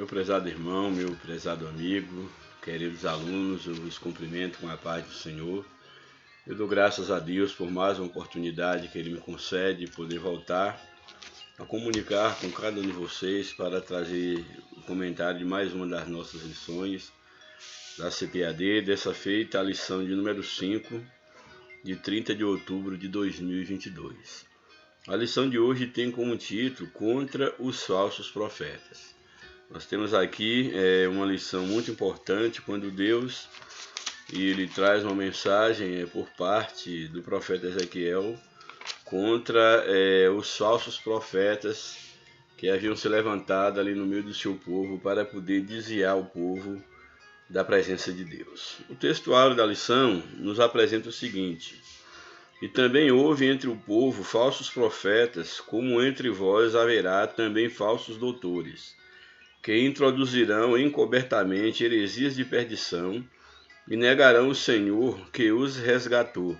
Meu prezado irmão, meu prezado amigo, queridos alunos, eu vos cumprimento com a paz do Senhor. Eu dou graças a Deus por mais uma oportunidade que Ele me concede de poder voltar a comunicar com cada um de vocês para trazer o comentário de mais uma das nossas lições da CPAD, dessa feita a lição de número 5, de 30 de outubro de 2022. A lição de hoje tem como título Contra os Falsos Profetas. Nós temos aqui uma lição muito importante quando Deus ele traz uma mensagem por parte do profeta Ezequiel contra os falsos profetas que haviam se levantado ali no meio do seu povo para poder desviar o povo da presença de Deus. O textuário da lição nos apresenta o seguinte: E também houve entre o povo falsos profetas, como entre vós haverá também falsos doutores, que introduzirão encobertamente heresias de perdição e negarão o Senhor que os resgatou,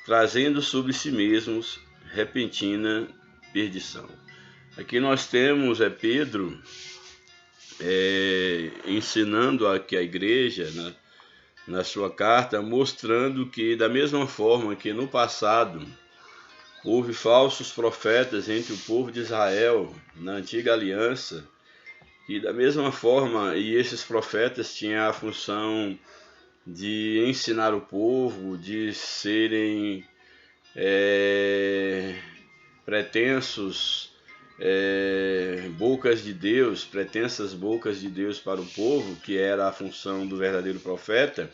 trazendo sobre si mesmos repentina perdição. Aqui nós temos Pedro ensinando aqui a igreja, na sua carta, mostrando que da mesma forma que no passado houve falsos profetas entre o povo de Israel na antiga aliança, e da mesma forma, esses profetas tinham a função de ensinar o povo, de serem pretensas bocas de Deus para o povo, que era a função do verdadeiro profeta,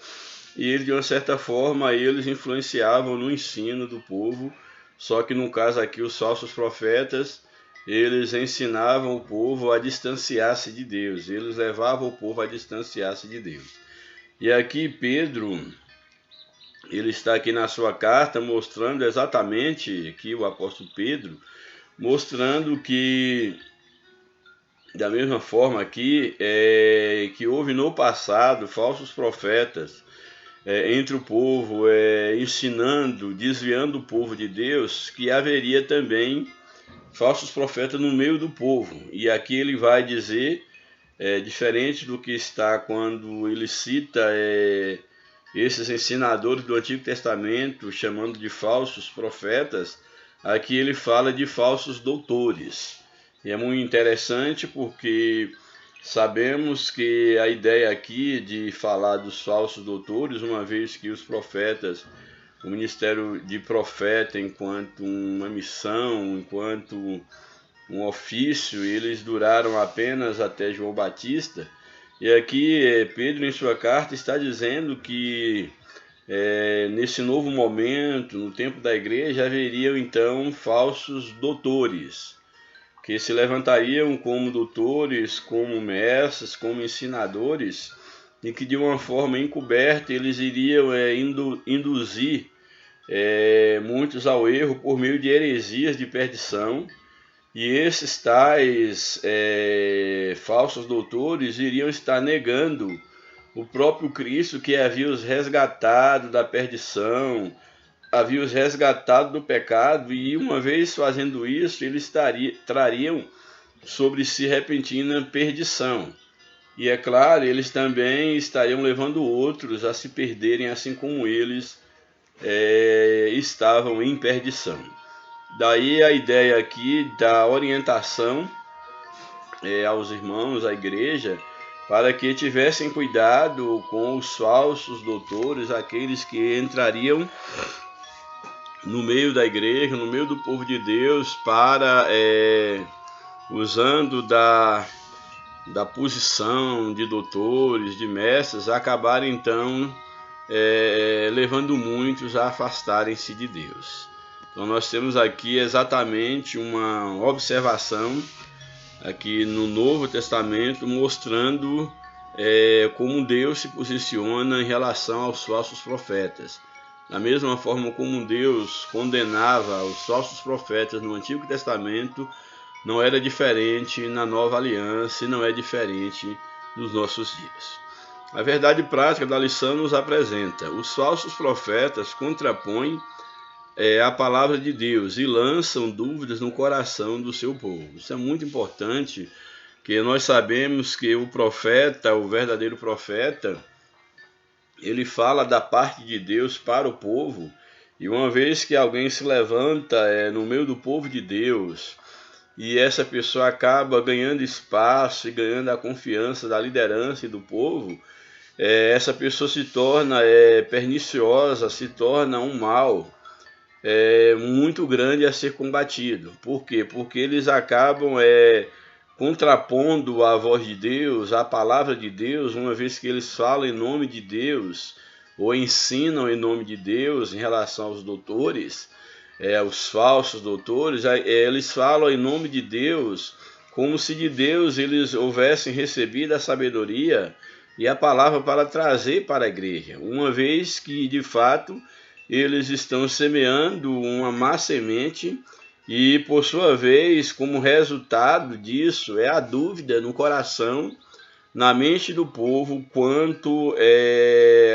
e ele, de uma certa forma, eles influenciavam no ensino do povo, só que no caso aqui os falsos profetas, eles ensinavam o povo a distanciar-se de Deus, eles levavam o povo a distanciar-se de Deus. E aqui Pedro, ele está aqui na sua carta mostrando exatamente, aqui o apóstolo Pedro, mostrando que, da mesma forma aqui, que houve no passado falsos profetas entre o povo, ensinando, desviando o povo de Deus, que haveria também falsos profetas no meio do povo. E aqui ele vai dizer, diferente do que está quando ele cita esses ensinadores do Antigo Testamento, chamando de falsos profetas, aqui ele fala de falsos doutores. E é muito interessante porque sabemos que a ideia aqui de falar dos falsos doutores, uma vez que os profetas, o ministério de profeta enquanto uma missão, enquanto um ofício, eles duraram apenas até João Batista. E aqui Pedro, em sua carta, está dizendo que nesse novo momento, no tempo da igreja, haveriam então falsos doutores, que se levantariam como doutores, como mestres, como ensinadores, e que de uma forma encoberta eles iriam induzir muitos ao erro por meio de heresias de perdição, e esses tais falsos doutores iriam estar negando o próprio Cristo, que havia os resgatado da perdição, havia os resgatado do pecado, e uma vez fazendo isso, eles trariam sobre si repentina perdição. E é claro, eles também estariam levando outros a se perderem, assim como eles estavam em perdição. Daí a ideia aqui da orientação aos irmãos, à igreja, para que tivessem cuidado com os falsos doutores, aqueles que entrariam no meio da igreja, no meio do povo de Deus, para, usando da posição de doutores, de mestres, acabar então levando muitos a afastarem-se de Deus. Então nós temos aqui exatamente uma observação aqui no Novo Testamento mostrando como Deus se posiciona em relação aos falsos profetas. Da mesma forma como Deus condenava os falsos profetas no Antigo Testamento, não era diferente na Nova Aliança e não é diferente nos nossos dias. A verdade prática da lição nos apresenta: os falsos profetas contrapõem a palavra de Deus e lançam dúvidas no coração do seu povo. Isso é muito importante que nós sabemos que o profeta, o verdadeiro profeta, ele fala da parte de Deus para o povo, e uma vez que alguém se levanta no meio do povo de Deus, e essa pessoa acaba ganhando espaço e ganhando a confiança da liderança e do povo, essa pessoa se torna perniciosa, se torna um mal muito grande a ser combatido. Por quê? Porque eles acabam contrapondo a voz de Deus, a palavra de Deus, uma vez que eles falam em nome de Deus, ou ensinam em nome de Deus em relação aos doutores, os falsos doutores, eles falam em nome de Deus, como se de Deus eles houvessem recebido a sabedoria e a palavra para trazer para a igreja, uma vez que de fato eles estão semeando uma má semente e, por sua vez, como resultado disso, a dúvida no coração, na mente do povo, quanto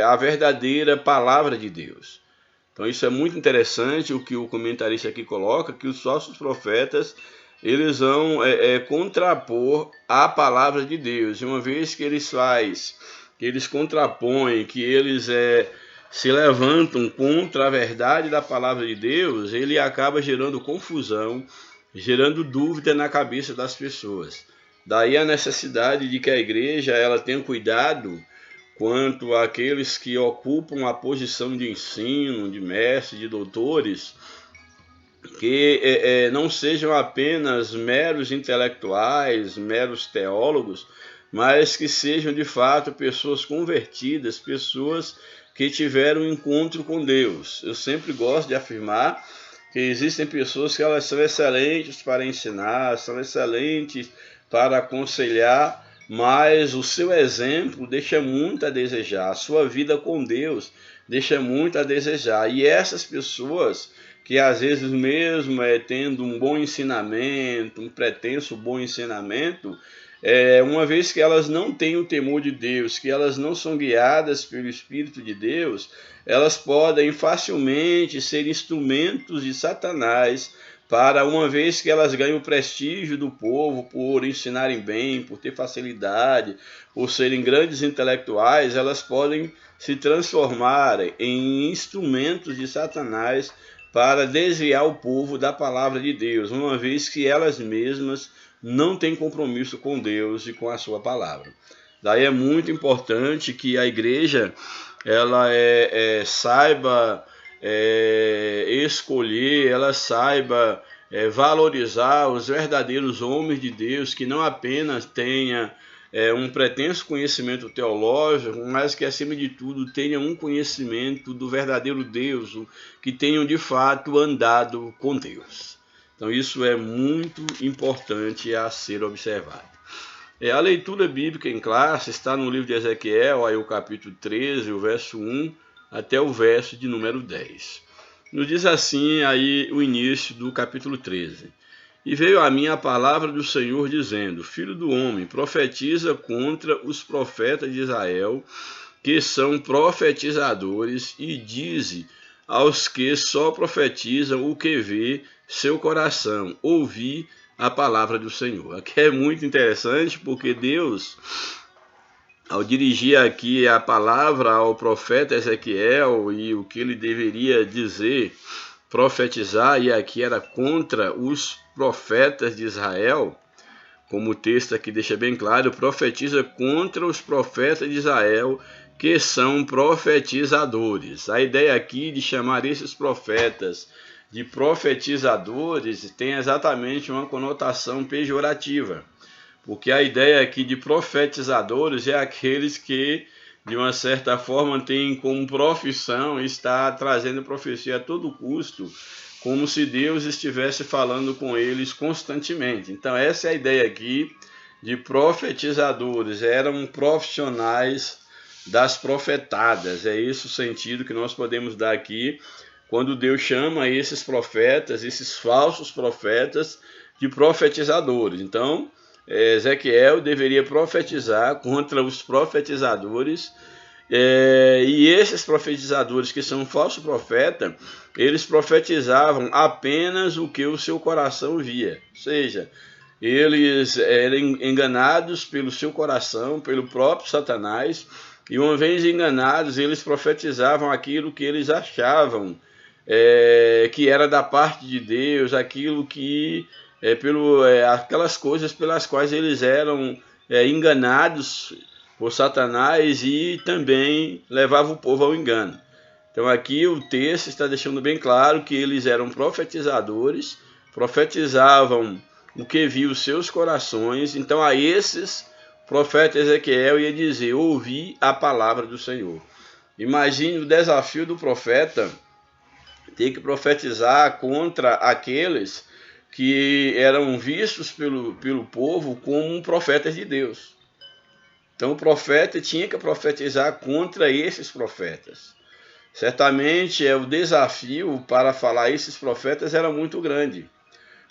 à verdadeira palavra de Deus. Então isso é muito interessante o que o comentarista aqui coloca, que os falsos profetas, eles vão contrapor a palavra de Deus. E uma vez que eles contrapõem, que eles se levantam contra a verdade da palavra de Deus, ele acaba gerando confusão, gerando dúvida na cabeça das pessoas. Daí a necessidade de que a igreja ela tenha cuidado quanto àqueles que ocupam a posição de ensino, de mestre, de doutores, que não sejam apenas meros intelectuais, meros teólogos, mas que sejam de fato pessoas convertidas, pessoas que tiveram um encontro com Deus. Eu sempre gosto de afirmar que existem pessoas que elas são excelentes para ensinar, são excelentes para aconselhar, mas o seu exemplo deixa muito a desejar, a sua vida com Deus deixa muito a desejar. E essas pessoas que às vezes mesmo tendo um bom ensinamento, um pretenso bom ensinamento, uma vez que elas não têm o temor de Deus, que elas não são guiadas pelo Espírito de Deus, elas podem facilmente ser instrumentos de Satanás para, uma vez que elas ganham o prestígio do povo por ensinarem bem, por ter facilidade, por serem grandes intelectuais, elas podem se transformar em instrumentos de Satanás para desviar o povo da palavra de Deus, uma vez que elas mesmas não têm compromisso com Deus e com a sua palavra. Daí é muito importante que a igreja ela saiba escolher, ela saiba valorizar os verdadeiros homens de Deus, que não apenas tenha um pretenso conhecimento teológico, mas que acima de tudo tenham um conhecimento do verdadeiro Deus, que tenham de fato andado com Deus. Então isso é muito importante a ser observado. A leitura bíblica em classe está no livro de Ezequiel, aí o capítulo 13, o verso 1 até o verso de número 10. Nos diz assim aí o início do capítulo 13. E veio a mim a palavra do Senhor dizendo: Filho do homem, profetiza contra os profetas de Israel, que são profetizadores, e dize aos que só profetizam o que vê seu coração, ouvi a palavra do Senhor. Aqui é muito interessante porque Deus, ao dirigir aqui a palavra ao profeta Ezequiel e o que ele deveria dizer, profetizar, e aqui era contra os profetas de Israel, como o texto aqui deixa bem claro, profetiza contra os profetas de Israel, que são profetizadores. A ideia aqui de chamar esses profetas de profetizadores tem exatamente uma conotação pejorativa, porque a ideia aqui de profetizadores é aqueles que, de uma certa forma, têm como profissão estar trazendo profecia a todo custo, como se Deus estivesse falando com eles constantemente. Então essa é a ideia aqui de profetizadores, eram profissionais das profetadas, é esse o sentido que nós podemos dar aqui, quando Deus chama esses profetas, esses falsos profetas, de profetizadores. Então, Ezequiel deveria profetizar contra os profetizadores, e esses profetizadores que são falsos profetas, eles profetizavam apenas o que o seu coração via. Ou seja, eles eram enganados pelo seu coração, pelo próprio Satanás, e uma vez enganados, eles profetizavam aquilo que eles achavam que era da parte de Deus, aquilo que aquelas coisas pelas quais eles eram enganados por Satanás e também levava o povo ao engano. Então aqui o texto está deixando bem claro que eles eram profetizadores, profetizavam o que viu os seus corações. Então a esses, o profeta Ezequiel ia dizer: ouvi a palavra do Senhor. Imagine o desafio do profeta ter que profetizar contra aqueles que eram vistos pelo povo como profetas de Deus. Então o profeta tinha que profetizar contra esses profetas. Certamente o desafio para falar esses profetas era muito grande,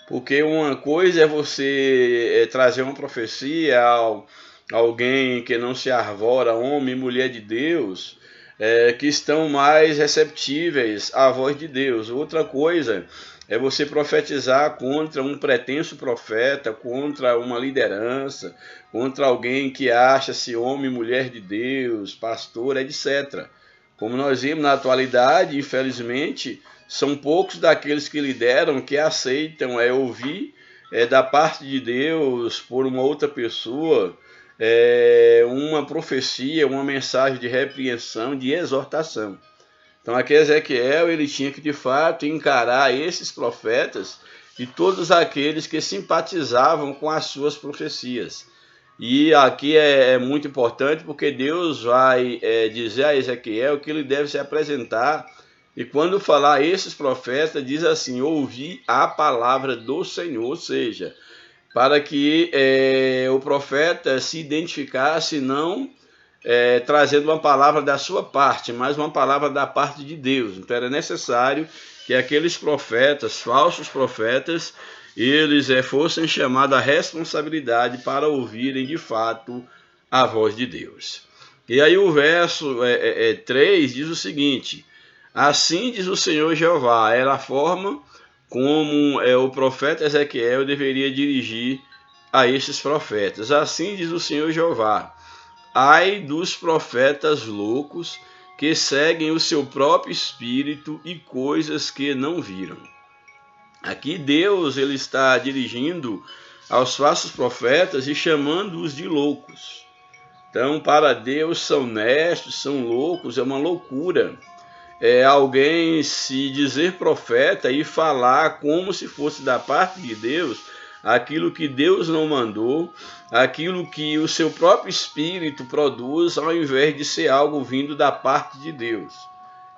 porque uma coisa é você trazer uma profecia a alguém que não se arvora, homem e mulher de Deus, que estão mais receptíveis à voz de Deus. Outra coisa é você profetizar contra um pretenso profeta, contra uma liderança, contra alguém que acha-se homem e mulher de Deus, pastor, etc. Como nós vimos na atualidade, infelizmente, são poucos daqueles que lideram que aceitam ouvir da parte de Deus por uma outra pessoa uma profecia, uma mensagem de repreensão, de exortação. Então aqui Ezequiel ele tinha que de fato encarar esses profetas e todos aqueles que simpatizavam com as suas profecias. E aqui é muito importante porque Deus vai dizer a Ezequiel que ele deve se apresentar. E quando falar esses profetas, diz assim: ouvi a palavra do Senhor, ou seja, para que o profeta se identificasse não trazendo uma palavra da sua parte, mas uma palavra da parte de Deus. Então era necessário que aqueles profetas, falsos profetas, eles fossem chamados à responsabilidade para ouvirem de fato a voz de Deus. E aí o verso 3 diz o seguinte: assim diz o Senhor Jeová, era a forma como o profeta Ezequiel deveria dirigir a estes profetas. Assim diz o Senhor Jeová: ai dos profetas loucos que seguem o seu próprio espírito e coisas que não viram. Aqui Deus ele está dirigindo aos falsos profetas e chamando-os de loucos. Então, para Deus, são nestos, são loucos, é uma loucura. Alguém se dizer profeta e falar como se fosse da parte de Deus, aquilo que Deus não mandou, aquilo que o seu próprio espírito produz, ao invés de ser algo vindo da parte de Deus.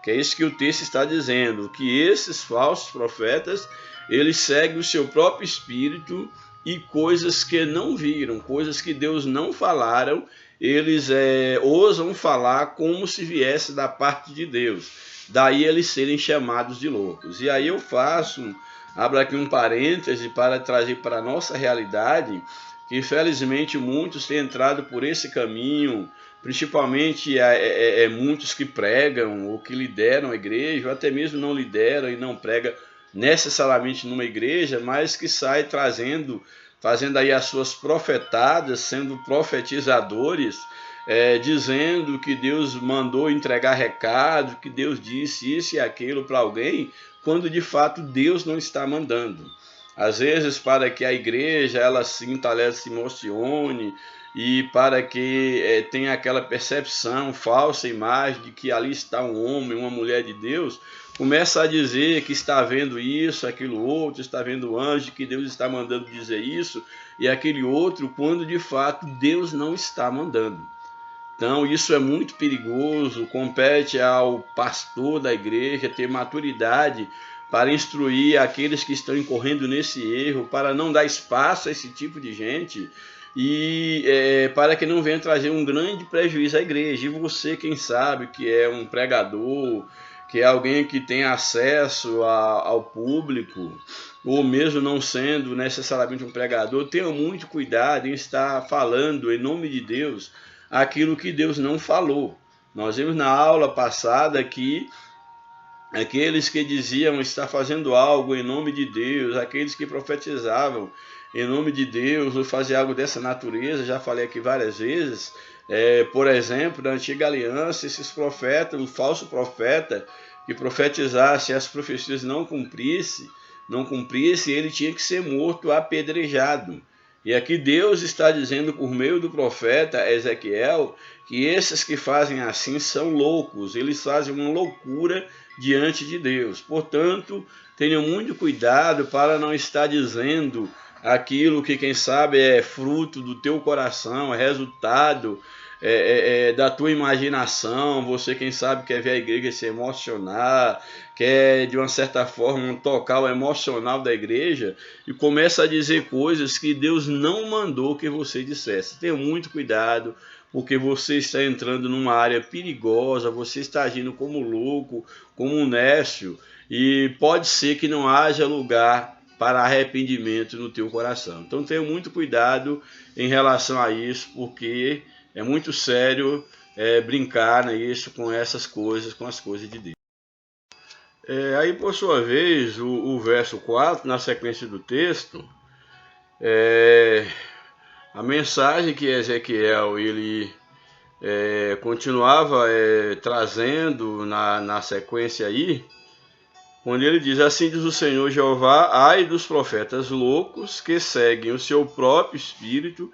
Que é isso que o texto está dizendo, que esses falsos profetas, eles seguem o seu próprio espírito e coisas que não viram, coisas que Deus não falaram, eles ousam falar como se viesse da parte de Deus. Daí eles serem chamados de loucos. E aí eu abro aqui um parêntese para trazer para a nossa realidade, que infelizmente muitos têm entrado por esse caminho, principalmente muitos que pregam ou que lideram a igreja, ou até mesmo não lideram e não pregam necessariamente numa igreja, mas que sai fazendo aí as suas profetadas, sendo profetizadores, dizendo que Deus mandou entregar recado, que Deus disse isso e aquilo para alguém, quando de fato Deus não está mandando. Às vezes para que a igreja ela sinta, ela se emocione, e para que tenha aquela percepção, falsa imagem de que ali está um homem, uma mulher de Deus, começa a dizer que está vendo isso, aquilo outro, está vendo o anjo, que Deus está mandando dizer isso e aquele outro, quando de fato Deus não está mandando. Então isso é muito perigoso, compete ao pastor da igreja ter maturidade para instruir aqueles que estão incorrendo nesse erro, para não dar espaço a esse tipo de gente e para que não venha trazer um grande prejuízo à igreja. E você, quem sabe, que é um pregador, que é alguém que tem acesso ao público, ou mesmo não sendo necessariamente um pregador, tenha muito cuidado em estar falando em nome de Deus aquilo que Deus não falou. Nós vimos na aula passada que aqueles que diziam estar fazendo algo em nome de Deus, aqueles que profetizavam em nome de Deus ou fazer algo dessa natureza. Já falei aqui várias vezes. Por exemplo, na antiga aliança, esses profetas, o falso profeta que profetizasse e as profecias não cumprisse, ele tinha que ser morto, apedrejado. E aqui Deus está dizendo por meio do profeta Ezequiel que esses que fazem assim são loucos, eles fazem uma loucura diante de Deus. Portanto, tenham muito cuidado para não estar dizendo aquilo que quem sabe é fruto do teu coração, é resultado da tua imaginação. Você, quem sabe, quer ver a igreja se emocionar, quer de uma certa forma tocar o emocional da igreja e começa a dizer coisas que Deus não mandou que você dissesse. Tenha muito cuidado, porque você está entrando numa área perigosa, você está agindo como louco, como um nécio, e pode ser que não haja lugar para arrependimento no teu coração. Então tenha muito cuidado em relação a isso, porque é muito sério brincar nisso com essas coisas, com as coisas de Deus. Aí, por sua vez, o verso 4, na sequência do texto, a mensagem que Ezequiel ele continuava trazendo na sequência aí, quando ele diz: assim diz o Senhor Jeová, ai dos profetas loucos que seguem o seu próprio espírito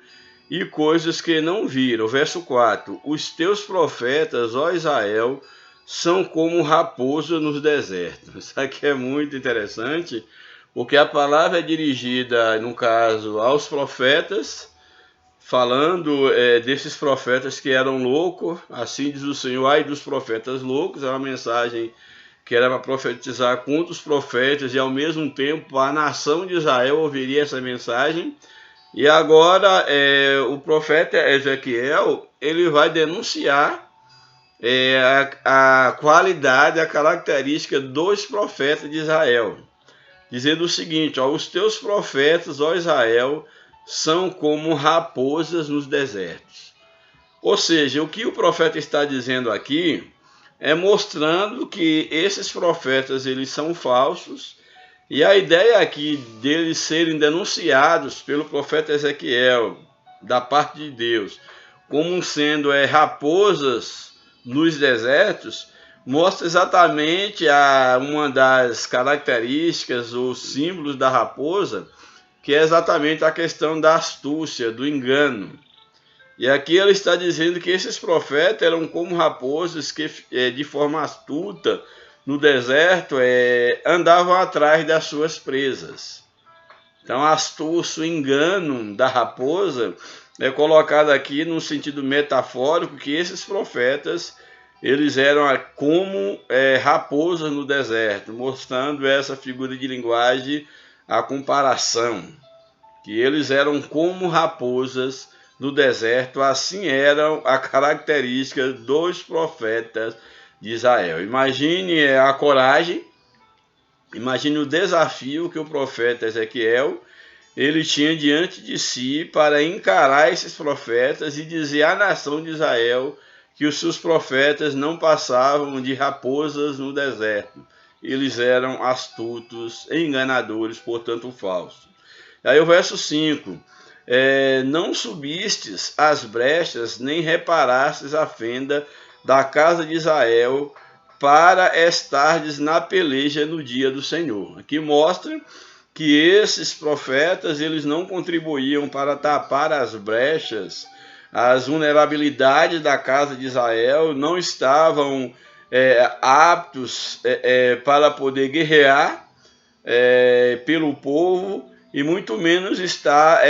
e coisas que não viram. Verso 4, os teus profetas, ó Israel, são como raposa nos desertos. Isso aqui é muito interessante, porque a palavra é dirigida, no caso, aos profetas, falando desses profetas que eram loucos. Assim diz o Senhor, ai dos profetas loucos. É uma mensagem que era para profetizar contra os profetas, e ao mesmo tempo a nação de Israel ouviria essa mensagem. E agora o profeta Ezequiel ele vai denunciar a qualidade, a característica dos profetas de Israel, dizendo o seguinte: ó, os teus profetas, ó Israel, são como raposas nos desertos. Ou seja, o que o profeta está dizendo aqui é mostrando que esses profetas eles são falsos. E a ideia aqui deles serem denunciados pelo profeta Ezequiel, da parte de Deus, como sendo raposas nos desertos, mostra exatamente uma das características ou símbolos da raposa, que é exatamente a questão da astúcia, do engano. E aqui ele está dizendo que esses profetas eram como raposas que, de forma astuta, no deserto, andavam atrás das suas presas. Então, a astúcia, o engano da raposa é colocado aqui no sentido metafórico, que esses profetas eles eram como raposas no deserto, mostrando essa figura de linguagem, a comparação, que eles eram como raposas no deserto. Assim eram a característica dos profetas de Israel. Imagine a coragem, imagine o desafio que o profeta Ezequiel ele tinha diante de si para encarar esses profetas e dizer à nação de Israel que os seus profetas não passavam de raposas no deserto. Eles eram astutos, enganadores, portanto falsos. Aí o verso 5, não subistes as brechas, nem reparastes a fenda da casa de Israel, para estardes na peleja no dia do Senhor. Aqui mostra que esses profetas eles não contribuíam para tapar as brechas, as vulnerabilidades da casa de Israel, não estavam aptos para poder guerrear pelo povo, e muito menos estar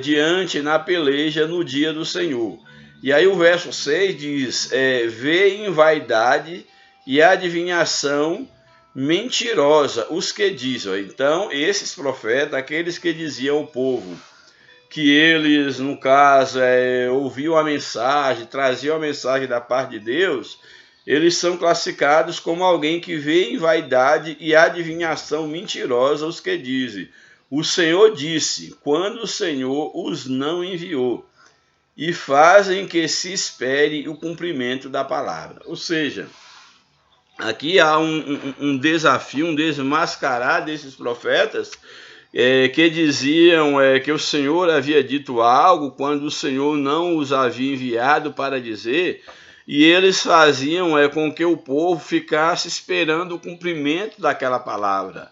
diante na peleja no dia do Senhor. E aí o verso 6 diz: vê em vaidade e adivinhação mentirosa os que dizem. Então, esses profetas, aqueles que diziam ao povo que eles, no caso, ouviam a mensagem, traziam a mensagem da parte de Deus, eles são classificados como alguém que vê em vaidade e adivinhação mentirosa os que dizem: o Senhor disse, quando o Senhor os não enviou, e fazem que se espere o cumprimento da palavra. Ou seja, aqui há um desafio, um desmascarar desses profetas que diziam que o Senhor havia dito algo quando o Senhor não os havia enviado para dizer, e eles faziam com que o povo ficasse esperando o cumprimento daquela palavra.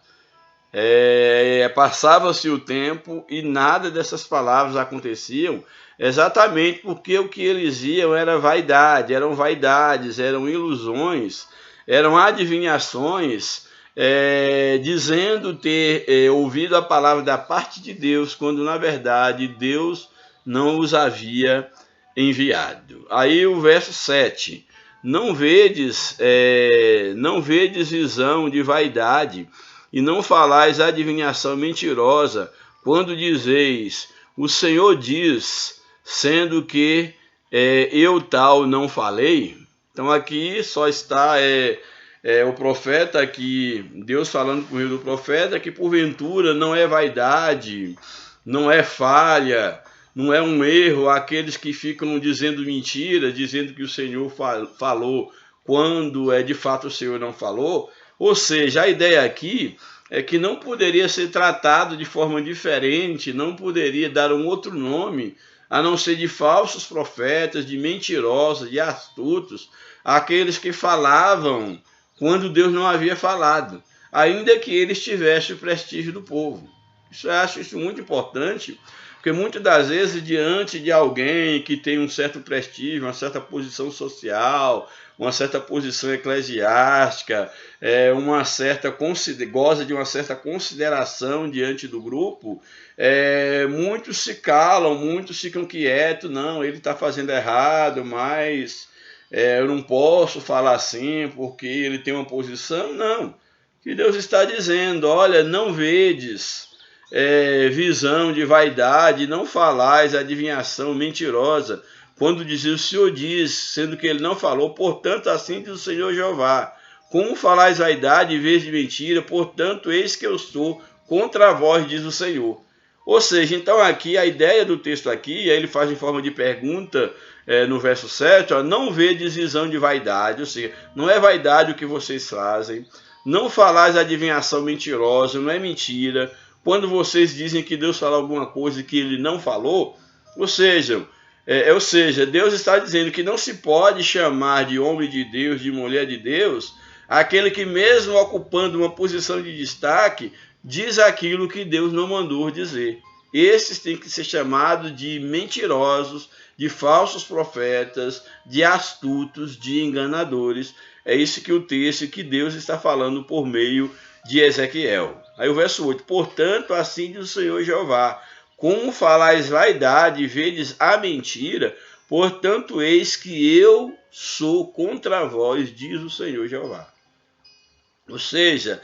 Passava-se o tempo e nada dessas palavras aconteciam, exatamente porque o que eles iam era vaidade, eram vaidades, eram ilusões, eram adivinhações, dizendo ter ouvido a palavra da parte de Deus, quando na verdade Deus não os havia enviado. Aí o verso 7, não vedes visão de vaidade, e não falais adivinhação mentirosa, quando dizeis, o Senhor diz, sendo que eu tal não falei. Então aqui só está o profeta aqui, Deus falando por meio do profeta, que porventura não é vaidade, não é falha, não é um erro aqueles que ficam dizendo mentira, dizendo que o Senhor falou, quando de fato o Senhor não falou. Ou seja, a ideia aqui é que não poderia ser tratado de forma diferente, não poderia dar um outro nome, a não ser de falsos profetas, de mentirosos, de astutos, aqueles que falavam quando Deus não havia falado, ainda que eles tivessem o prestígio do povo. Eu acho isso muito importante, porque muitas das vezes, diante de alguém que tem um certo prestígio, uma certa posição social, uma certa posição eclesiástica, goza de uma certa consideração diante do grupo, muitos se calam, muitos ficam quietos, não, ele está fazendo errado, mas eu não posso falar assim porque ele tem uma posição. Não, que Deus está dizendo, olha, não vedes visão de vaidade, não falais adivinhação mentirosa, quando diz o Senhor diz, sendo que ele não falou, portanto assim diz o Senhor Jeová, como falais vaidade em vez de mentira, portanto eis que eu sou contra vós, diz o Senhor. Ou seja, então aqui a ideia do texto aqui, ele faz em forma de pergunta no verso 7, não vedes visão de vaidade, ou seja, não é vaidade o que vocês fazem, não falais adivinhação mentirosa, não é mentira, quando vocês dizem que Deus falou alguma coisa que ele não falou, ou seja, Deus está dizendo que não se pode chamar de homem de Deus, de mulher de Deus, aquele que mesmo ocupando uma posição de destaque, diz aquilo que Deus não mandou dizer. Esses têm que ser chamados de mentirosos, de falsos profetas, de astutos, de enganadores. É isso que o texto que Deus está falando por meio de Ezequiel. Aí o verso 8, portanto, assim diz o Senhor Jeová, como falais vaidade e vedes a mentira, portanto, eis que eu sou contra vós, diz o Senhor Jeová. Ou seja,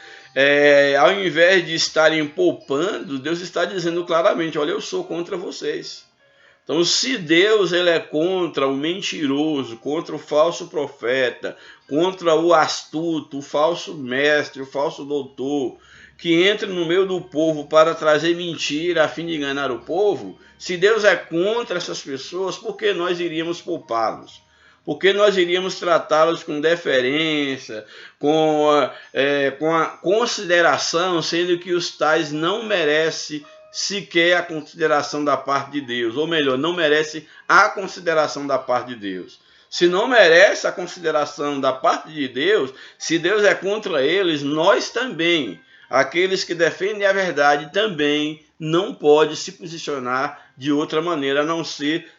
ao invés de estarem poupando, Deus está dizendo claramente, olha, eu sou contra vocês. Então, se Deus ele é contra o mentiroso, contra o falso profeta, contra o astuto, o falso mestre, o falso doutor, que entra no meio do povo para trazer mentira a fim de enganar o povo, se Deus é contra essas pessoas, por que nós iríamos poupá-los? Por que nós iríamos tratá-los com deferência, com a consideração, sendo que os tais não merecem sequer a consideração da parte de Deus, ou melhor, não merece a consideração da parte de Deus. Se não merece a consideração da parte de Deus, se Deus é contra eles, nós também, aqueles que defendem a verdade, também não pode se posicionar de outra maneira, a não ser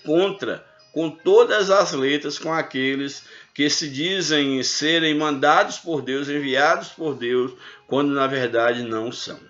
contra, com todas as letras, com aqueles que se dizem serem mandados por Deus, enviados por Deus, quando na verdade não são.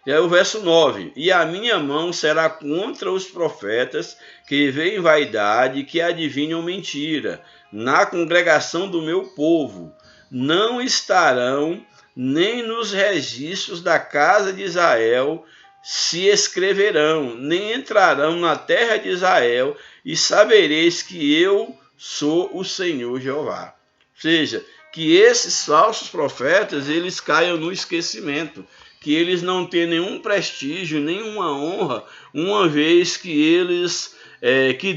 E aí o verso 9, e a minha mão será contra os profetas que veem vaidade, que adivinham mentira, na congregação do meu povo. Não estarão nem nos registros da casa de Israel se escreverão, nem entrarão na terra de Israel, e sabereis que eu sou o Senhor Jeová. Ou seja, que esses falsos profetas, eles caiam no esquecimento, que eles não têm nenhum prestígio, nenhuma honra, uma vez que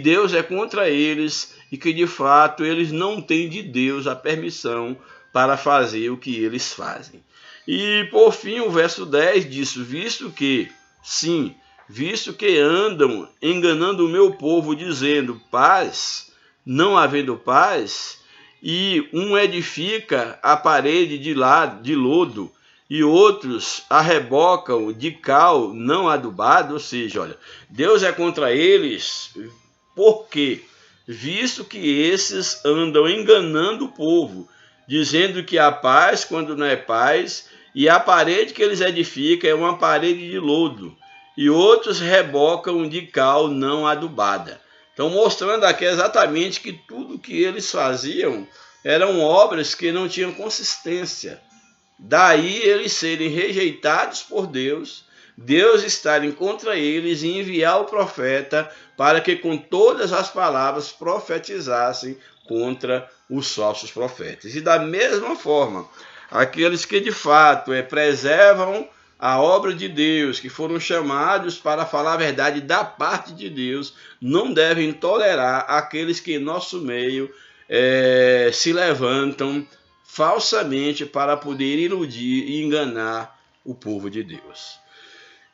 Deus é contra eles e que de fato eles não têm de Deus a permissão para fazer o que eles fazem. E por fim o verso 10 diz: visto que andam enganando o meu povo, dizendo paz, não havendo paz, e um edifica a parede de lodo, e outros a rebocam de cal não adubado. Ou seja, olha, Deus é contra eles, por quê? Visto que esses andam enganando o povo, dizendo que há paz quando não é paz, e a parede que eles edificam é uma parede de lodo, e outros rebocam de cal não adubada. Então, mostrando aqui exatamente que tudo que eles faziam eram obras que não tinham consistência. Daí eles serem rejeitados por Deus, Deus estarem contra eles e enviar o profeta para que com todas as palavras profetizassem contra os falsos profetas. E da mesma forma, aqueles que de fato preservam a obra de Deus, que foram chamados para falar a verdade da parte de Deus, não devem tolerar aqueles que em nosso meio se levantam falsamente para poder iludir e enganar o povo de Deus.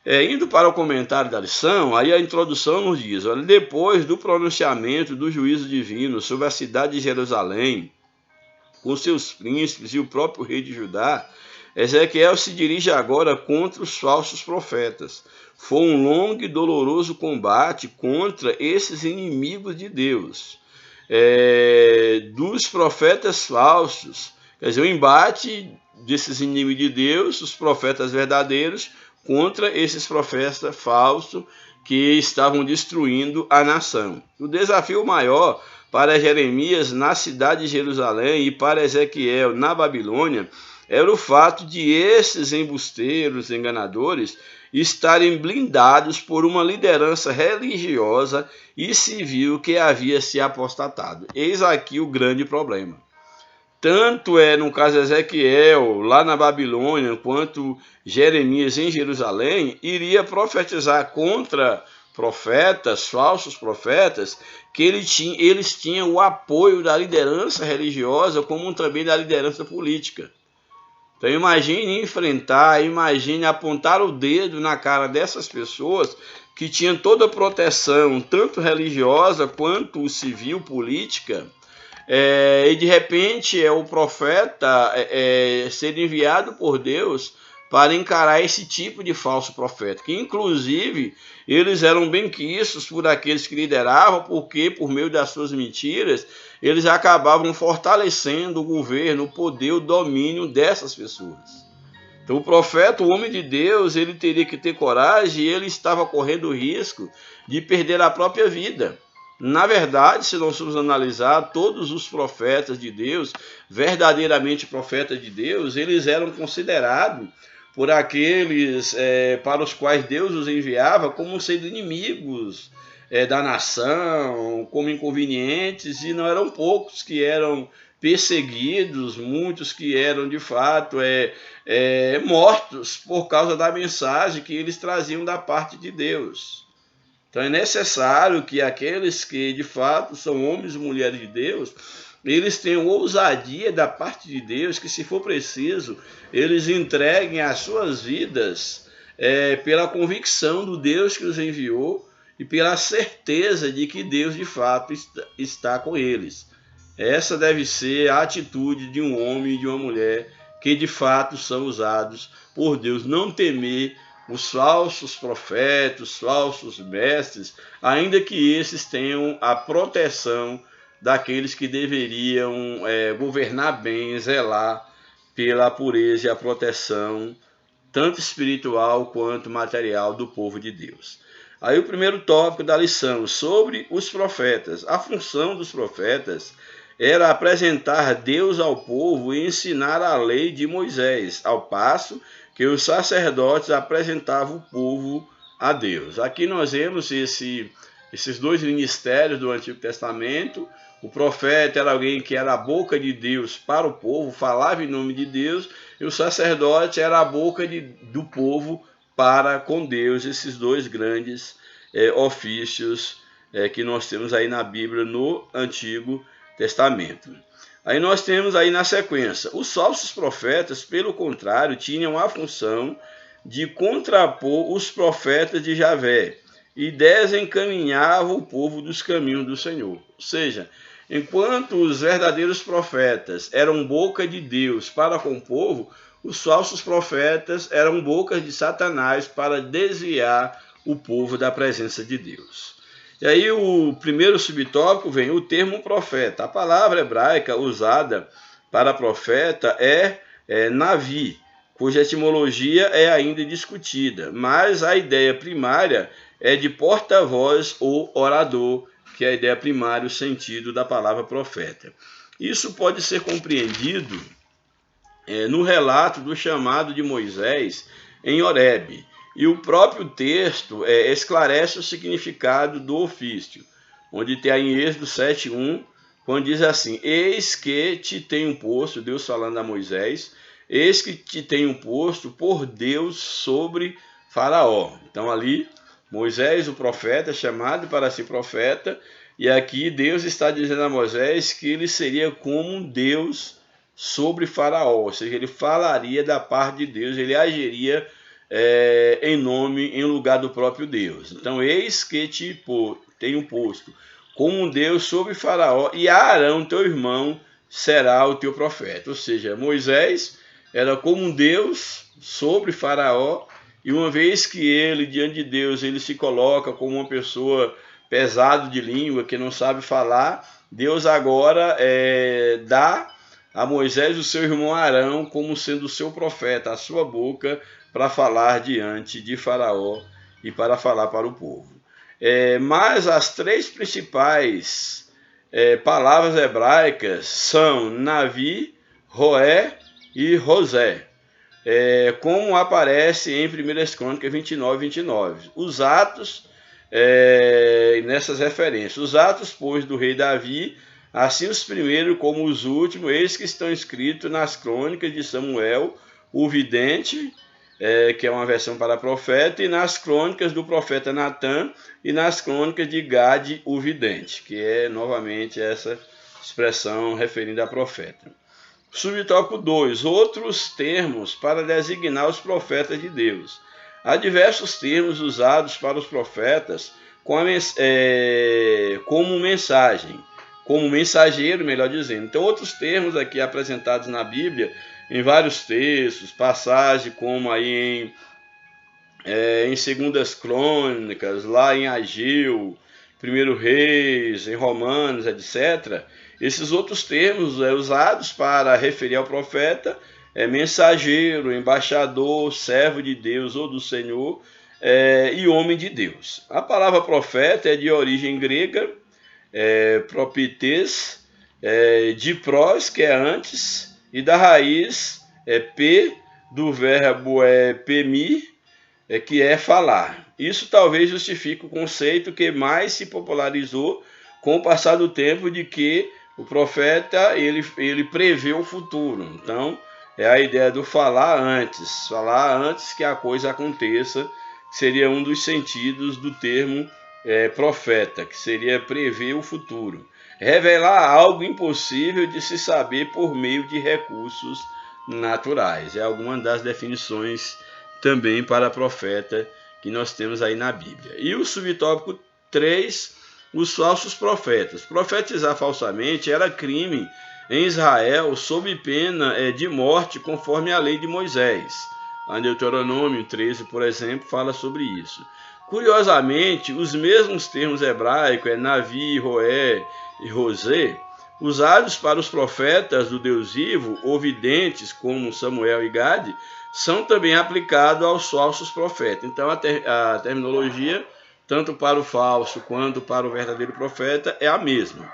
Indo para o comentário da lição, aí a introdução nos diz: olha, depois do pronunciamento do juízo divino sobre a cidade de Jerusalém, com seus príncipes e o próprio rei de Judá, Ezequiel se dirige agora contra os falsos profetas. Foi um longo e doloroso combate contra esses inimigos de Deus, dos profetas falsos. Quer dizer, o embate desses inimigos de Deus, os profetas verdadeiros, contra esses profetas falsos que estavam destruindo a nação. O desafio maior para Jeremias na cidade de Jerusalém e para Ezequiel na Babilônia era o fato de esses embusteiros, enganadores, estarem blindados por uma liderança religiosa e civil que havia se apostatado. Eis aqui o grande problema. Tanto no caso de Ezequiel, lá na Babilônia, quanto Jeremias em Jerusalém, iria profetizar contra profetas, falsos profetas, que eles tinham o apoio da liderança religiosa, como também da liderança política. Então imagine enfrentar, imagine apontar o dedo na cara dessas pessoas que tinham toda a proteção, tanto religiosa quanto civil, política, e de repente o profeta ser enviado por Deus para encarar esse tipo de falso profeta, que inclusive eles eram benquistos por aqueles que lideravam, porque por meio das suas mentiras eles acabavam fortalecendo o governo, o poder, o domínio dessas pessoas. Então o profeta, o homem de Deus, ele teria que ter coragem, e ele estava correndo o risco de perder a própria vida. Na verdade, se nós formos analisar, todos os profetas de Deus, verdadeiramente profetas de Deus, eles eram considerados por aqueles para os quais Deus os enviava como sendo inimigos da nação, como inconvenientes, e não eram poucos que eram perseguidos, muitos que eram de fato mortos por causa da mensagem que eles traziam da parte de Deus. Então é necessário que aqueles que de fato são homens e mulheres de Deus, eles tenham ousadia da parte de Deus, que se for preciso, eles entreguem as suas vidas pela convicção do Deus que os enviou e pela certeza de que Deus de fato está com eles. Essa deve ser a atitude de um homem e de uma mulher que de fato são usados por Deus. Não temer os falsos profetas, os falsos mestres, ainda que esses tenham a proteção daqueles que deveriam governar bem, zelar pela pureza e a proteção, tanto espiritual quanto material, do povo de Deus. Aí o primeiro tópico da lição, sobre os profetas. A função dos profetas era apresentar Deus ao povo e ensinar a lei de Moisés, ao passo que os sacerdotes apresentavam o povo a Deus. Aqui nós vemos esses dois ministérios do Antigo Testamento. O profeta era alguém que era a boca de Deus para o povo, falava em nome de Deus, e o sacerdote era a boca do povo para com Deus. Esses dois grandes ofícios que nós temos aí na Bíblia no Antigo Testamento. Aí nós temos aí na sequência, os falsos profetas, pelo contrário, tinham a função de contrapor os profetas de Javé e desencaminhavam o povo dos caminhos do Senhor. Ou seja, enquanto os verdadeiros profetas eram boca de Deus para com o povo, os falsos profetas eram bocas de Satanás para desviar o povo da presença de Deus. E aí o primeiro subtópico vem o termo profeta. A palavra hebraica usada para profeta é navi, cuja etimologia é ainda discutida, mas a ideia primária é de porta-voz ou orador, que é a ideia primária, o sentido da palavra profeta. Isso pode ser compreendido no relato do chamado de Moisés em Horebe. E o próprio texto esclarece o significado do ofício, onde tem aí em Êxodo 7:1, quando diz assim: eis que te tenho posto, Deus falando a Moisés, eis que te tenho posto por Deus sobre Faraó. Então ali, Moisés, o profeta, chamado para ser profeta, e aqui Deus está dizendo a Moisés que ele seria como um Deus sobre Faraó, ou seja, ele falaria da parte de Deus, ele agiria em lugar do próprio Deus. Então, eis que te tenho posto como um Deus sobre Faraó, e Arão, teu irmão, será o teu profeta. Ou seja, Moisés era como um Deus sobre Faraó, e uma vez que ele, diante de Deus, ele se coloca como uma pessoa pesada de língua, que não sabe falar, Deus agora dá a Moisés o seu irmão Arão como sendo o seu profeta, a sua boca, para falar diante de Faraó e para falar para o povo. Mas as três principais palavras hebraicas são Navi, Roé e Rosé, como aparece em 1 Crônicas 29:29. Os atos, nessas referências, os atos, pois, do rei Davi, assim os primeiros como os últimos, eis que estão escritos nas crônicas de Samuel, o vidente, que é uma versão para profeta, e nas crônicas do profeta Natã, e nas crônicas de Gade, o vidente, que é novamente essa expressão referindo a profeta. Subtópico 2. Outros termos para designar os profetas de Deus. Há diversos termos usados para os profetas como mensagem, como mensageiro, melhor dizendo. Então, outros termos aqui apresentados na Bíblia, em vários textos, passagem como aí em 2 Crônicas, lá em Ageu, 1 Reis, em Romanos, etc. Esses outros termos usados para referir ao profeta mensageiro, embaixador, servo de Deus ou do Senhor e homem de Deus. A palavra profeta é de origem grega, propites, de prós, que é antes, e da raiz p, do verbo pemi, que é falar. Isso talvez justifique o conceito que mais se popularizou com o passar do tempo de que o profeta ele prevê o futuro. Então, é a ideia do falar antes que a coisa aconteça, seria um dos sentidos do termo profeta, que seria prever o futuro. Revelar algo impossível de se saber por meio de recursos naturais. É alguma das definições também para profeta que nós temos aí na Bíblia. E o subtópico 3, os falsos profetas. Profetizar falsamente era crime em Israel sob pena de morte, conforme a lei de Moisés. A Deuteronômio 13, por exemplo, fala sobre isso. Curiosamente, os mesmos termos hebraicos, Navi, Roé e Rosé, usados para os profetas do Deus vivo, ou videntes como Samuel e Gade, são também aplicados aos falsos profetas. Então a terminologia, tanto para o falso quanto para o verdadeiro profeta, é a mesma.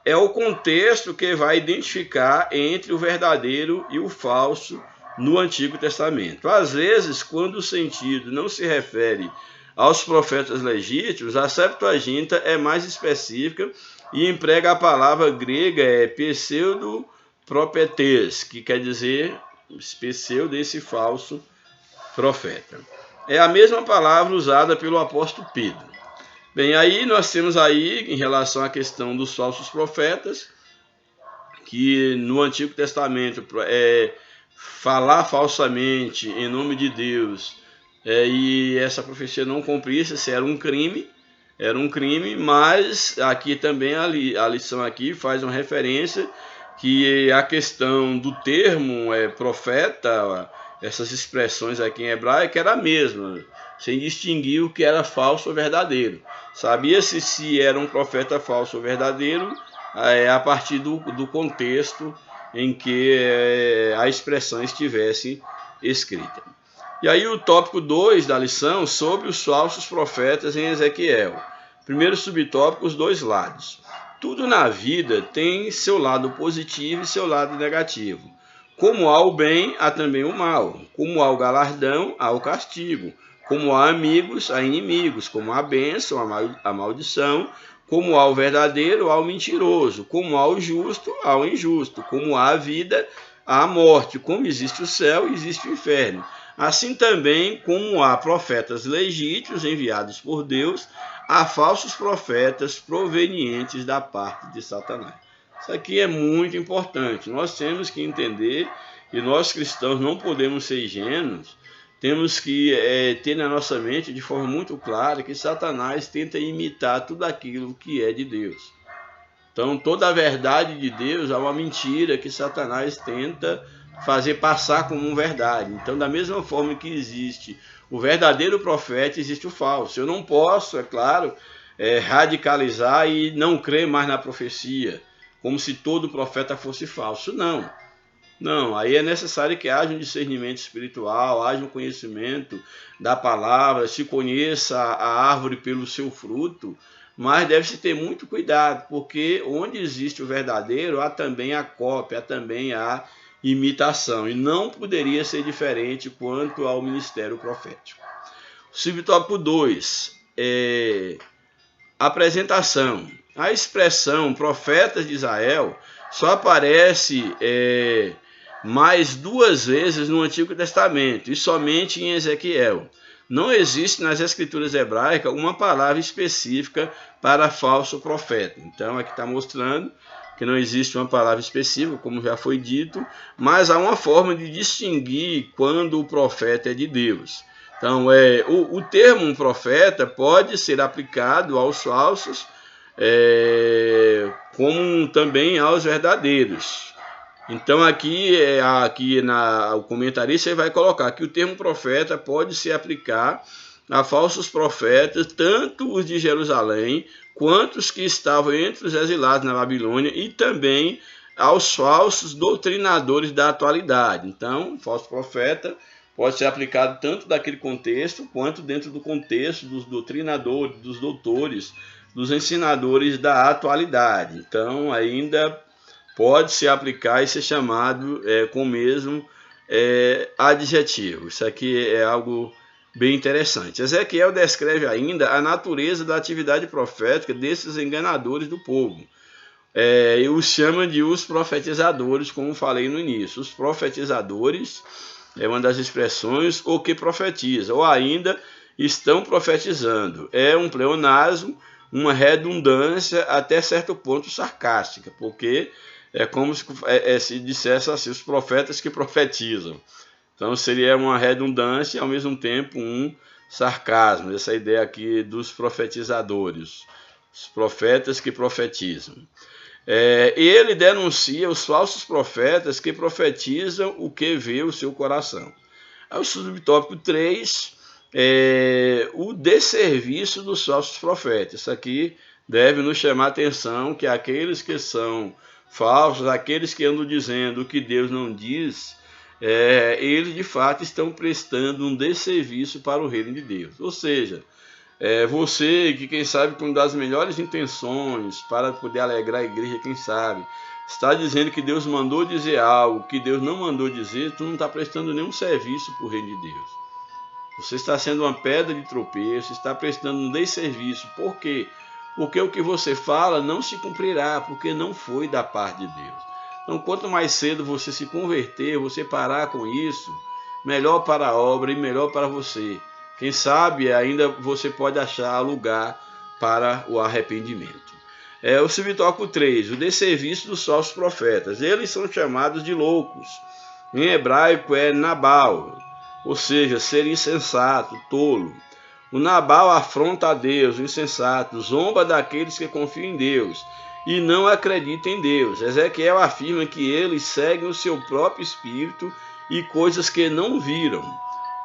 É o contexto que vai identificar entre o verdadeiro e o falso no Antigo Testamento. Às vezes, quando o sentido não se refere aos profetas legítimos, a Septuaginta é mais específica e emprega a palavra grega pseudo-profetes, que quer dizer pseudo desse falso profeta. É a mesma palavra usada pelo apóstolo Pedro. Bem, aí nós temos aí, em relação à questão dos falsos profetas, que no Antigo Testamento falar falsamente em nome de Deus e essa profecia não cumprisse, se era um crime, mas aqui também a lição aqui faz uma referência que a questão do termo profeta, essas expressões aqui em hebraico, era a mesma, sem distinguir o que era falso ou verdadeiro. Sabia-se se era um profeta falso ou verdadeiro a partir do contexto em que a expressão estivesse escrita. E aí o tópico 2 da lição, sobre os falsos profetas em Ezequiel. Primeiro subtópico, os dois lados. Tudo na vida tem seu lado positivo e seu lado negativo. Como há o bem, há também o mal. Como há o galardão, há o castigo. Como há amigos, há inimigos. Como há bênção, há maldição. Como há o verdadeiro, há o mentiroso. Como há o justo, há o injusto. Como há a vida, há a morte. Como existe o céu, existe o inferno. Assim também, como há profetas legítimos enviados por Deus, há falsos profetas provenientes da parte de Satanás. Isso aqui é muito importante. Nós temos que entender, e nós cristãos não podemos ser ingênuos, temos que ter na nossa mente de forma muito clara que Satanás tenta imitar tudo aquilo que é de Deus. Então, toda a verdade de Deus é uma mentira que Satanás tenta fazer passar como verdade. Então, da mesma forma que existe o verdadeiro profeta, existe o falso. Eu não posso, é claro, radicalizar e não crer mais na profecia, como se todo profeta fosse falso. Não, aí é necessário que haja um discernimento espiritual, haja um conhecimento da palavra, se conheça a árvore pelo seu fruto, mas deve-se ter muito cuidado, porque onde existe o verdadeiro, há também a cópia, há também a imitação, e não poderia ser diferente quanto ao ministério profético. Subtópico 2, apresentação. A expressão profetas de Israel só aparece mais 2 vezes no Antigo Testamento, e somente em Ezequiel. Não existe nas escrituras hebraicas uma palavra específica para falso profeta. Então aqui está mostrando que não existe uma palavra específica, como já foi dito, mas há uma forma de distinguir quando o profeta é de Deus. Então, o termo profeta pode ser aplicado aos falsos, como também aos verdadeiros. Então, aqui o comentarista vai colocar que o termo profeta pode se aplicar a falsos profetas, tanto os de Jerusalém, quanto os que estavam entre os exilados na Babilônia, e também aos falsos doutrinadores da atualidade. Então, falso profeta pode ser aplicado tanto daquele contexto, quanto dentro do contexto dos doutrinadores, dos doutores, dos ensinadores da atualidade. Então, ainda pode se aplicar e ser chamado com o mesmo adjetivo. Isso aqui é algo bem interessante. Ezequiel descreve ainda a natureza da atividade profética desses enganadores do povo. E os chama de os profetizadores, como falei no início. Os profetizadores é uma das expressões, o que profetiza, ou ainda estão profetizando. É um pleonasmo, uma redundância até certo ponto sarcástica, porque é como se dissesse assim, os profetas que profetizam. Então seria uma redundância e ao mesmo tempo um sarcasmo, essa ideia aqui dos profetizadores, os profetas que profetizam. Ele denuncia os falsos profetas que profetizam o que vê o seu coração. Aí o subtópico 3, o desserviço dos falsos profetas. Isso aqui deve nos chamar a atenção que aqueles que são falsos, aqueles que andam dizendo o que Deus não diz, eles de fato estão prestando um desserviço para o reino de Deus. Ou seja, você que quem sabe com das melhores intenções para poder alegrar a igreja, quem sabe, está dizendo que Deus mandou dizer algo que Deus não mandou dizer, tu não está prestando nenhum serviço para o reino de Deus. Você está sendo uma pedra de tropeço, está prestando um desserviço. Por quê? Porque o que você fala não se cumprirá, porque não foi da parte de Deus. Então, quanto mais cedo você se converter, você parar com isso, melhor para a obra e melhor para você. Quem sabe ainda você pode achar lugar para o arrependimento. O subtópico 3, o desserviço dos falsos profetas. Eles são chamados de loucos. Em hebraico é Nabal, ou seja, ser insensato, tolo. O Nabal afronta a Deus, o insensato, zomba daqueles que confiam em Deus e não acreditam em Deus. Ezequiel afirma que eles seguem o seu próprio espírito e coisas que não viram.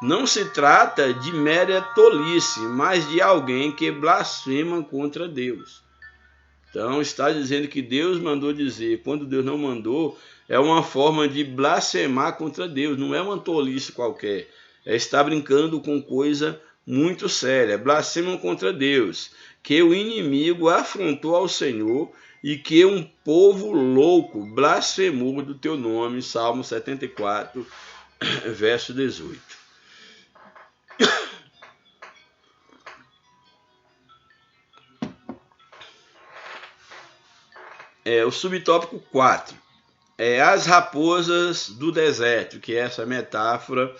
Não se trata de mera tolice, mas de alguém que blasfema contra Deus. Então está dizendo que Deus mandou dizer, quando Deus não mandou, é uma forma de blasfemar contra Deus, não é uma tolice qualquer, é estar brincando com coisa muito séria, blasfemam contra Deus, que o inimigo afrontou ao Senhor e que um povo louco blasfemou do teu nome, Salmo 74, verso 18. O subtópico 4, as raposas do deserto, que é essa metáfora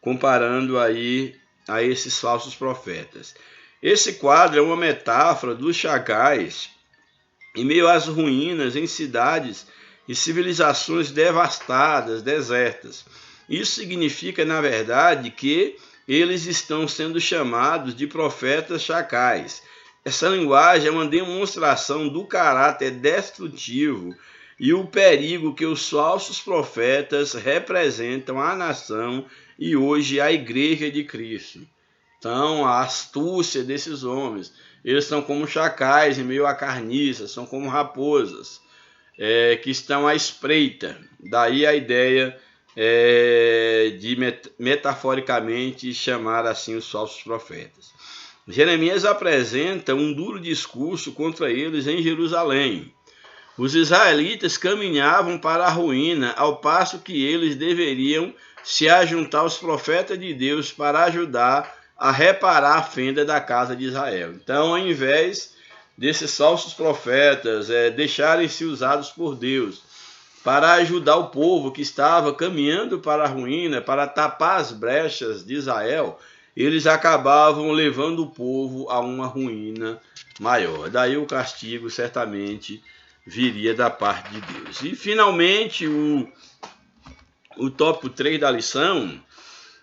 comparando aí a esses falsos profetas. Esse quadro é uma metáfora dos chacais em meio às ruínas em cidades e civilizações devastadas, desertas. Isso significa, na verdade, que eles estão sendo chamados de profetas chacais. Essa linguagem é uma demonstração do caráter destrutivo e o perigo que os falsos profetas representam à nação e hoje à Igreja de Cristo. Então, a astúcia desses homens, eles são como chacais em meio à carniça, são como raposas que estão à espreita. Daí a ideia de metaforicamente chamar assim os falsos profetas. Jeremias apresenta um duro discurso contra eles em Jerusalém. Os israelitas caminhavam para a ruína, ao passo que eles deveriam se ajuntar aos profetas de Deus para ajudar a reparar a fenda da casa de Israel. Então, ao invés desses falsos profetas deixarem ser usados por Deus para ajudar o povo que estava caminhando para a ruína, para tapar as brechas de Israel, eles acabavam levando o povo a uma ruína maior. Daí o castigo certamente viria da parte de Deus. E finalmente o tópico 3 da lição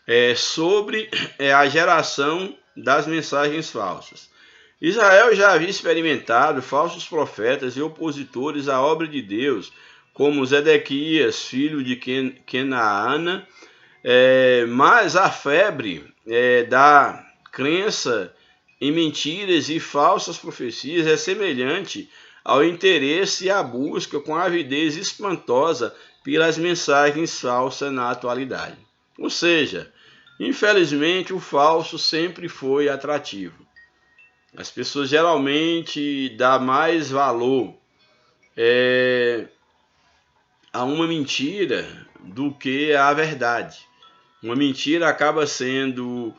é sobre a geração das mensagens falsas. Israel já havia experimentado falsos profetas e opositores à obra de Deus, como Zedequias, filho de Kenaana, mas a febre da crença em mentiras e falsas profecias é semelhante ao interesse e à busca com avidez espantosa pelas mensagens falsas na atualidade. Ou seja, infelizmente o falso sempre foi atrativo. As pessoas geralmente dão mais valor a uma mentira do que à verdade. Uma mentira acaba sendo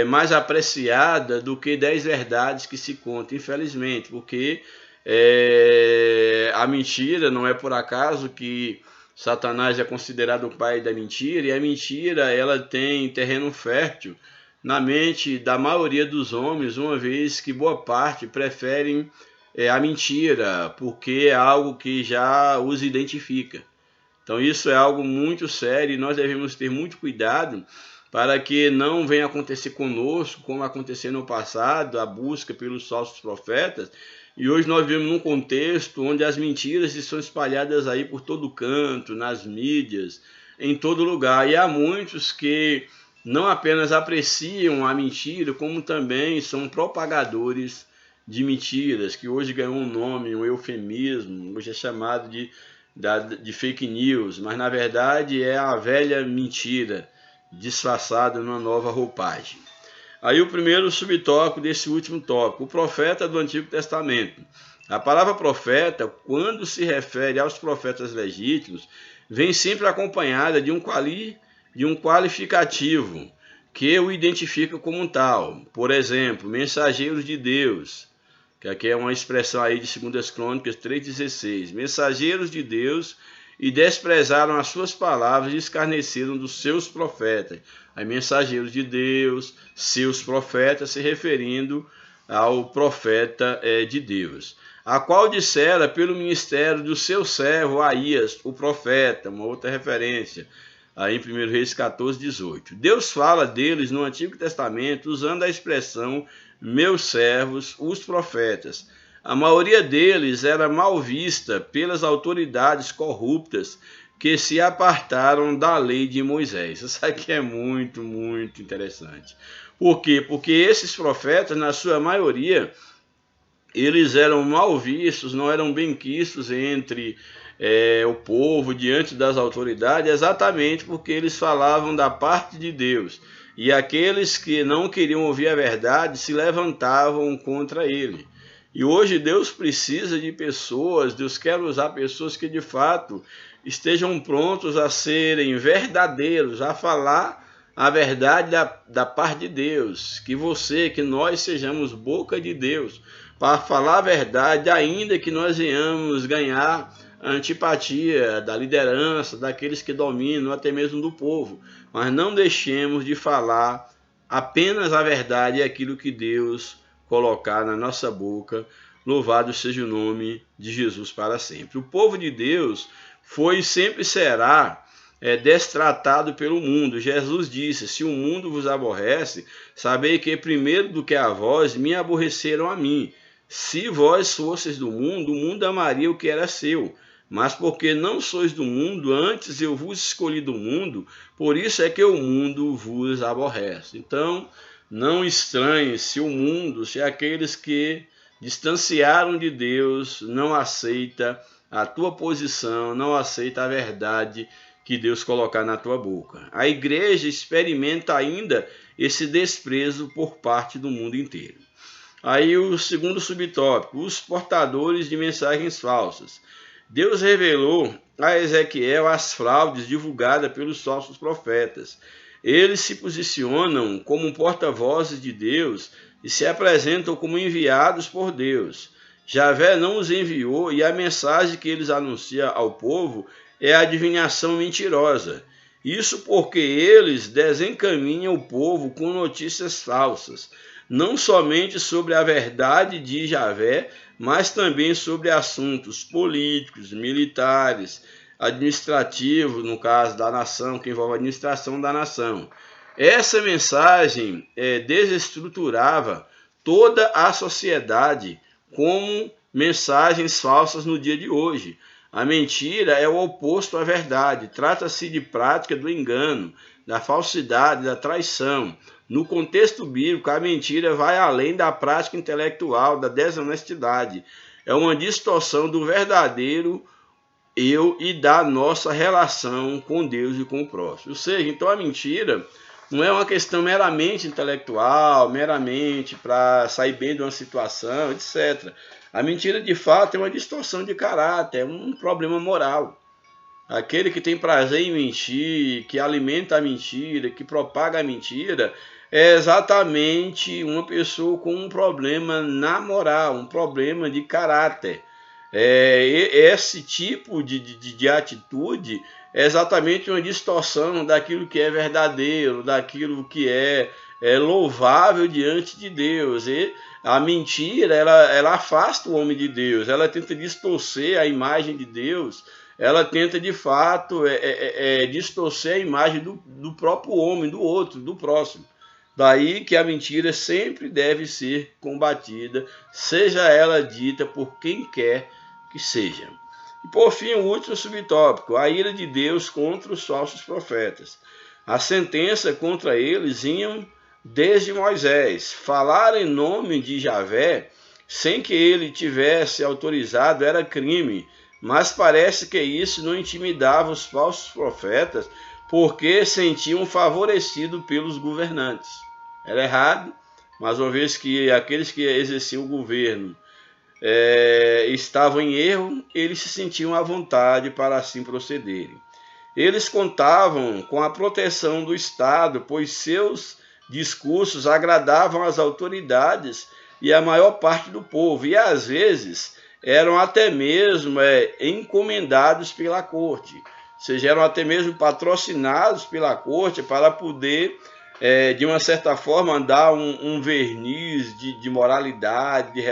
mais apreciada do que 10 verdades que se contam, infelizmente, porque a mentira não é por acaso que Satanás é considerado o pai da mentira, e a mentira ela tem terreno fértil na mente da maioria dos homens, uma vez que boa parte preferem a mentira, porque é algo que já os identifica. Então isso é algo muito sério e nós devemos ter muito cuidado para que não venha acontecer conosco, como aconteceu no passado, a busca pelos falsos profetas. E hoje nós vivemos num contexto onde as mentiras estão espalhadas aí por todo canto, nas mídias, em todo lugar. E há muitos que não apenas apreciam a mentira, como também são propagadores de mentiras, que hoje ganhou um nome, um eufemismo, hoje é chamado de fake news, mas na verdade é a velha mentira disfarçada numa nova roupagem. Aí o primeiro subtópico desse último tópico, o profeta do Antigo Testamento. A palavra profeta, quando se refere aos profetas legítimos, vem sempre acompanhada de um qualificativo que o identifica como um tal. Por exemplo, mensageiros de Deus, que aqui é uma expressão aí de 2 Crônicas 3,16. Mensageiros de Deus e desprezaram as suas palavras e escarneceram dos seus profetas. Aí, mensageiros de Deus, seus profetas, se referindo ao profeta de Deus, a qual dissera pelo ministério do seu servo Aías, o profeta, uma outra referência, aí em 1 Reis 14, 18. Deus fala deles no Antigo Testamento usando a expressão meus servos, os profetas. A maioria deles era mal vista pelas autoridades corruptas que se apartaram da lei de Moisés. Isso aqui é muito, muito interessante. Por quê? Porque esses profetas, na sua maioria, eles eram mal vistos, não eram benquistos entre o povo, diante das autoridades, exatamente porque eles falavam da parte de Deus. E aqueles que não queriam ouvir a verdade se levantavam contra ele. E hoje Deus precisa de pessoas, Deus quer usar pessoas que de fato estejam prontos a serem verdadeiros, a falar a verdade da parte de Deus. Que nós sejamos boca de Deus, para falar a verdade, ainda que nós venhamos ganhar a antipatia da liderança, daqueles que dominam, até mesmo do povo. Mas não deixemos de falar apenas a verdade e aquilo que Deus colocar na nossa boca. Louvado seja o nome de Jesus para sempre. O povo de Deus foi e sempre será destratado pelo mundo. Jesus disse: se o mundo vos aborrece, sabei que primeiro do que a vós me aborreceram a mim. Se vós fosseis do mundo, o mundo amaria o que era seu. Mas porque não sois do mundo, antes eu vos escolhi do mundo, por isso é que o mundo vos aborrece. Então, não estranhe se o mundo, se aqueles que distanciaram de Deus, não aceita a tua posição, não aceita a verdade que Deus colocar na tua boca. A igreja experimenta ainda esse desprezo por parte do mundo inteiro. Aí o segundo subtópico, os portadores de mensagens falsas. Deus revelou a Ezequiel as fraudes divulgadas pelos falsos profetas. Eles se posicionam como porta-vozes de Deus e se apresentam como enviados por Deus. Javé não os enviou e a mensagem que eles anunciam ao povo é a adivinhação mentirosa. Isso porque eles desencaminham o povo com notícias falsas, não somente sobre a verdade de Javé, mas também sobre assuntos políticos, militares, administrativos, no caso da nação, que envolve a administração da nação. Essa mensagem desestruturava toda a sociedade como mensagens falsas no dia de hoje. A mentira é o oposto à verdade. Trata-se de prática do engano, da falsidade, da traição. No contexto bíblico, a mentira vai além da prática intelectual, da desonestidade. É uma distorção do verdadeiro eu e da nossa relação com Deus e com o próximo. Ou seja, então a mentira não é uma questão meramente intelectual, meramente para sair bem de uma situação, etc. A mentira, de fato, é uma distorção de caráter, é um problema moral. Aquele que tem prazer em mentir, que alimenta a mentira, que propaga a mentira, é exatamente uma pessoa com um problema na moral, um problema de caráter. Esse tipo de atitude é exatamente uma distorção daquilo que é verdadeiro, daquilo que é louvável diante de Deus. E a mentira, ela afasta o homem de Deus, ela tenta distorcer a imagem de Deus, ela tenta de fato distorcer a imagem do próprio homem, do outro, do próximo. Daí que a mentira sempre deve ser combatida, seja ela dita por quem quer que seja. E por fim, o último subtópico, a ira de Deus contra os falsos profetas. A sentença contra eles iam desde Moisés. Falar em nome de Javé, sem que ele tivesse autorizado, era crime, mas parece que isso não intimidava os falsos profetas, porque sentiam favorecido pelos governantes. Era errado, mas uma vez que aqueles que exerciam o governo estavam em erro, eles se sentiam à vontade para assim procederem. Eles contavam com a proteção do Estado, pois seus discursos agradavam as autoridades e a maior parte do povo, e às vezes eram até mesmo encomendados pela corte, ou seja, eram até mesmo patrocinados pela corte para poder de uma certa forma, dar um verniz de moralidade, de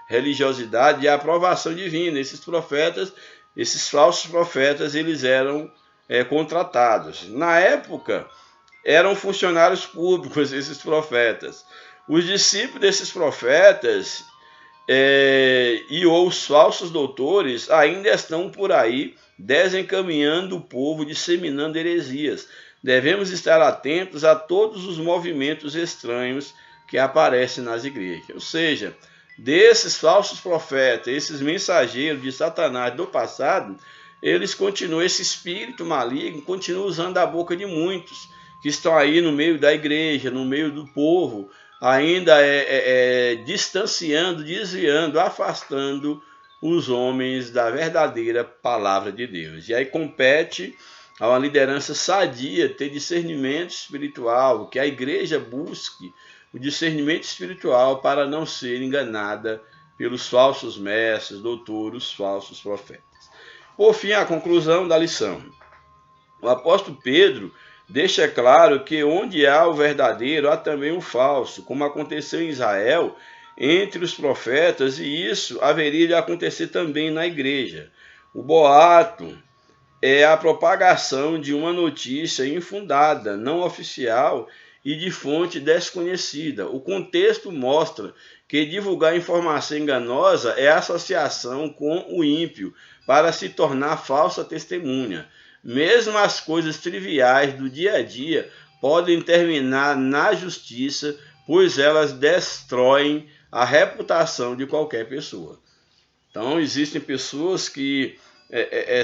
religiosidade, de aprovação divina. Esses profetas, esses falsos profetas, eles eram contratados. Na época, eram funcionários públicos, esses profetas. Os discípulos desses profetas e os falsos doutores ainda estão por aí desencaminhando o povo, disseminando heresias. Devemos estar atentos a todos os movimentos estranhos que aparecem nas igrejas. Ou seja, desses falsos profetas, esses mensageiros de Satanás do passado, eles continuam, esse espírito maligno continua usando a boca de muitos que estão aí no meio da igreja, no meio do povo, ainda distanciando, desviando, afastando os homens da verdadeira palavra de Deus. E aí compete a uma liderança sadia ter discernimento espiritual, que a igreja busque o discernimento espiritual para não ser enganada pelos falsos mestres, doutores, os falsos profetas. Por fim, a conclusão da lição. O apóstolo Pedro deixa claro que onde há o verdadeiro, há também o falso, como aconteceu em Israel entre os profetas, e isso haveria de acontecer também na igreja. O boato é a propagação de uma notícia infundada, não oficial e de fonte desconhecida. O contexto mostra que divulgar informação enganosa é associação com o ímpio para se tornar falsa testemunha. Mesmo as coisas triviais do dia a dia podem terminar na justiça, pois elas destroem a reputação de qualquer pessoa. Então, existem pessoas que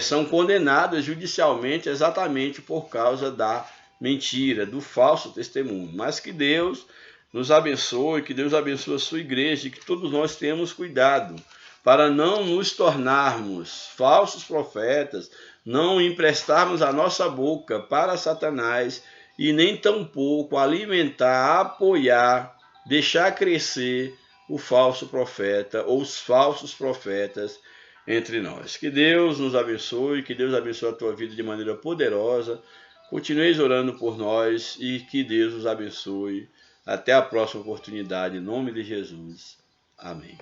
são condenadas judicialmente exatamente por causa da mentira, do falso testemunho. Mas que Deus nos abençoe, que Deus abençoe a sua igreja e que todos nós tenhamos cuidado para não nos tornarmos falsos profetas, não emprestarmos a nossa boca para Satanás e nem tampouco alimentar, apoiar, deixar crescer o falso profeta ou os falsos profetas entre nós. Que Deus nos abençoe, que Deus abençoe a tua vida de maneira poderosa. Continueis orando por nós e que Deus nos abençoe. Até a próxima oportunidade, em nome de Jesus. Amém.